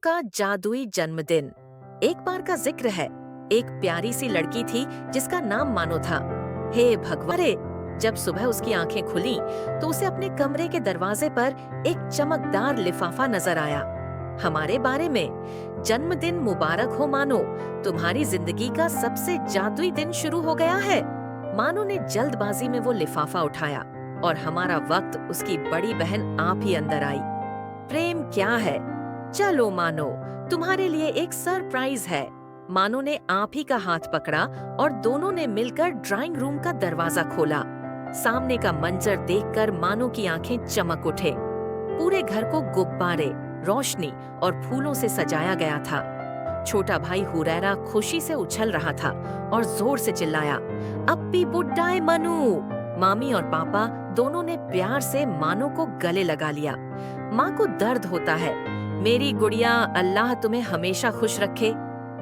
का जादुई जन्मदिन। एक बार का जिक्र है, एक प्यारी सी लड़की थी जिसका नाम मानो था। हे भगवान! जब सुबह उसकी आंखें खुली तो उसे अपने कमरे के दरवाजे पर एक चमकदार लिफाफा नजर आया। हमारे बारे में, जन्मदिन मुबारक हो मानो, तुम्हारी जिंदगी का सबसे जादुई दिन शुरू हो गया है। मानो ने जल्दबाजी में वो लिफाफा उठाया और हमारा वक्त उसकी बड़ी बहन आप ही अंदर आई। प्रेम क्या है? चलो मानो, तुम्हारे लिए एक सरप्राइज है। मानो ने आप ही का हाथ पकड़ा और दोनों ने मिलकर ड्राइंग रूम का दरवाजा खोला। सामने का मंजर देखकर मानो की आंखें चमक उठे। पूरे घर को गुब्बारे, रोशनी और फूलों से सजाया गया था। छोटा भाई हुरैरा खुशी से उछल रहा था और जोर से चिल्लाया, "अप्पी बुड्ढाए मनु!" मामी और पापा दोनों ने प्यार से मानो को गले लगा लिया। माँ को दर्द होता है। मेरी गुड़िया, अल्लाह तुम्हें हमेशा खुश रखे।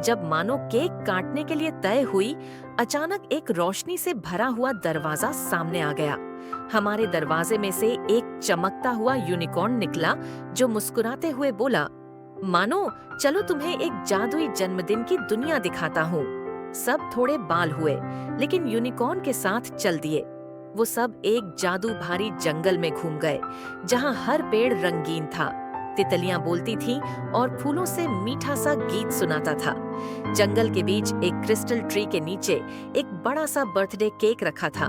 जब मानो केक काटने के लिए तय हुई, अचानक एक रोशनी से भरा हुआ दरवाजा सामने आ गया। हमारे दरवाजे में से एक चमकता हुआ यूनिकॉर्न निकला जो मुस्कुराते हुए बोला, "मानो, चलो तुम्हें एक जादुई जन्मदिन की दुनिया दिखाता हूँ।" सब थोड़े बाल हुए, लेकिन यूनिकॉर्न के साथ चल दिए। वो सब एक जादू भारी जंगल में घूम गए, जहाँ हर पेड़ रंगीन था, तितलियां बोलती थीं और फूलों से मीठा सा गीत सुनाता था। जंगल के बीच एक क्रिस्टल ट्री के नीचे एक बड़ा सा बर्थडे केक रखा था।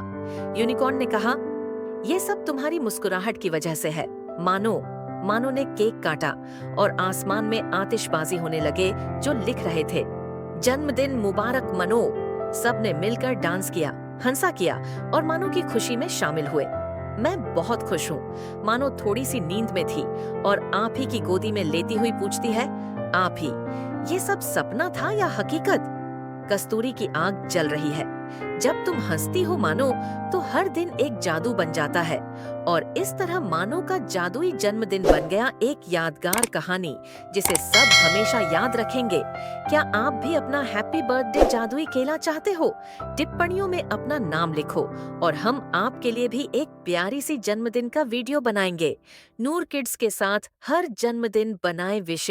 यूनिकॉर्न ने कहा, "ये सब तुम्हारी मुस्कुराहट की वजह से है, मानो।" मानो ने केक काटा और आसमान में आतिशबाजी होने लगे जो लिख रहे थे, "जन्मदिन मुबारक मनो।" सबने मिलकर डांस किया, हंसा किया और मानो की खुशी में शामिल हुए। मैं बहुत खुश हूँ। मानो थोड़ी सी नींद में थी और आप ही की गोदी में लेती हुई पूछती है, "आप ही, ये सब सपना था या हकीकत?" कस्तूरी की आग जल रही है। जब तुम हंसती हो मानो, तो हर दिन एक जादू बन जाता है। और इस तरह मानो का जादुई जन्मदिन बन गया एक यादगार कहानी जिसे सब हमेशा याद रखेंगे। क्या आप भी अपना हैप्पी बर्थडे जादुई खेलना चाहते हो? टिप्पणियों में अपना नाम लिखो और हम आपके लिए भी एक प्यारी सी जन्मदिन का वीडियो बनाएंगे। नूर किड्स के साथ हर जन्मदिन बनाए विशेष।